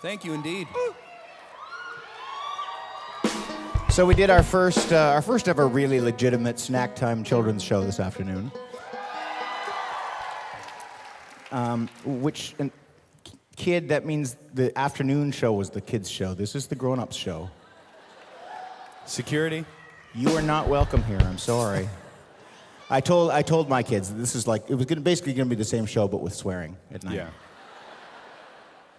Thank you indeed. So we did our first ever really legitimate snack time children's show this afternoon. Kid, that means the afternoon show was the kids' show. This is the grown-ups show. Security? You are not welcome here. I'm sorry. I told my kids that this is like, it was basically going to be the same show, but with swearing at night. Yeah.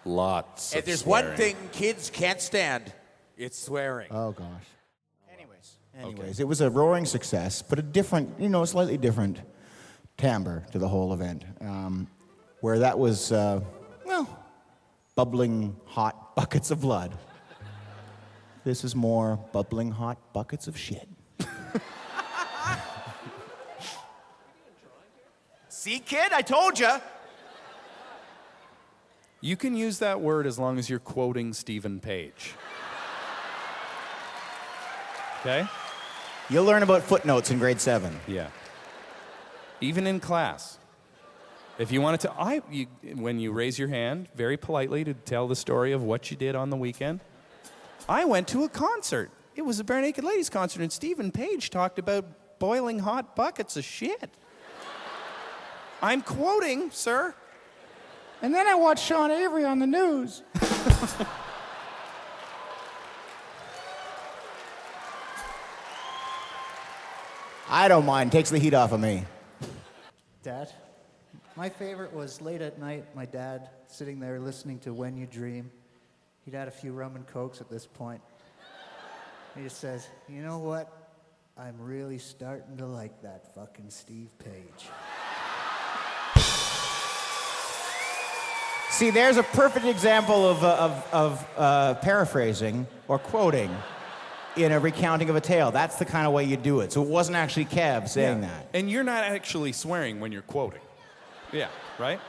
Lots If of there's swearing. one thing kids can't stand, it's swearing. Oh, gosh. Anyways, it was a roaring success, but a different, slightly different timbre to the whole event. Where that was, bubbling hot buckets of blood. This is more bubbling hot buckets of shit. See, kid, I told you. You can use that word as long as you're quoting Stephen Page. Okay? You'll learn about footnotes in grade 7. Yeah. Even in class. If you wanted to, when you raise your hand very politely to tell the story of what you did on the weekend, I went to a concert. It was a Barenaked Ladies concert, and Stephen Page talked about boiling hot buckets of shit. I'm quoting, sir. And then I watched Sean Avery on the news. I don't mind. Takes the heat off of me. Dad, my favorite was late at night, my dad sitting there listening to When You Dream. He'd had a few rum and cokes at this point. He just says, you know what? I'm really starting to like that fucking Steve Page. See, there's a perfect example of paraphrasing or quoting in a recounting of a tale. That's the kind of way you do it. So it wasn't actually Kev saying that. And you're not actually swearing when you're quoting. Yeah, right?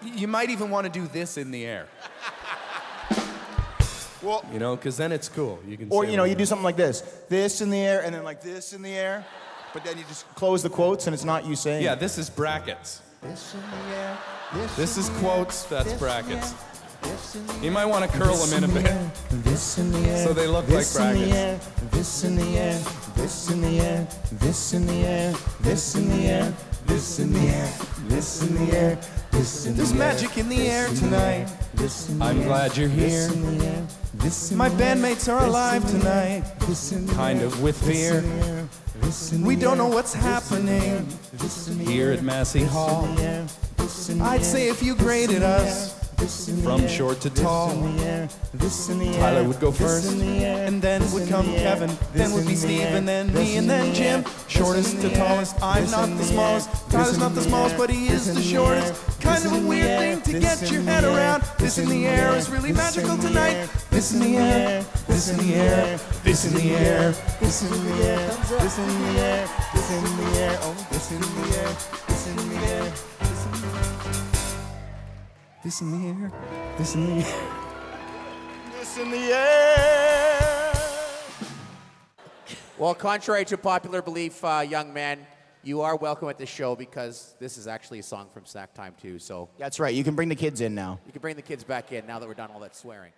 You might even want to do this in the air. Well, because then it's cool. You can. Or, say you do something like this in the air, and then like this in the air, but then you just close the quotes, and it's not you saying Yeah, it. this is brackets. This in the air, This is quotes, that's brackets. this in the You might want to curl them in a bit. This in the air, So they look like brackets. This in the air, this in the air, this in the air, this in the air, this in the air, this in the air, this in the air. There's magic in the air tonight. I'm glad you're here. My bandmates are alive tonight. Kind of with fear. We don't know what's happening here at Massey Hall. I'd say if you graded us from short to tall, Tyler would go first, and then would come Kevin, then would be Steve, and then me, and then Jim. Shortest to tallest, I'm not the smallest. Tyler's not the smallest, but he is the shortest. Kind of a weird thing to get your head around. This in the air is really magical tonight. This in the air, this in the air, this in the air, this in the air, this in the air, this in the air, oh, this in the air, this in the air, this in the air. This in the air, this in the air, this in the air. Well, contrary to popular belief, young man, you are welcome at the show because this is actually a song from Snack Time too. So That's right. You can bring the kids in now. you can bring the kids back in now that we're done all that swearing.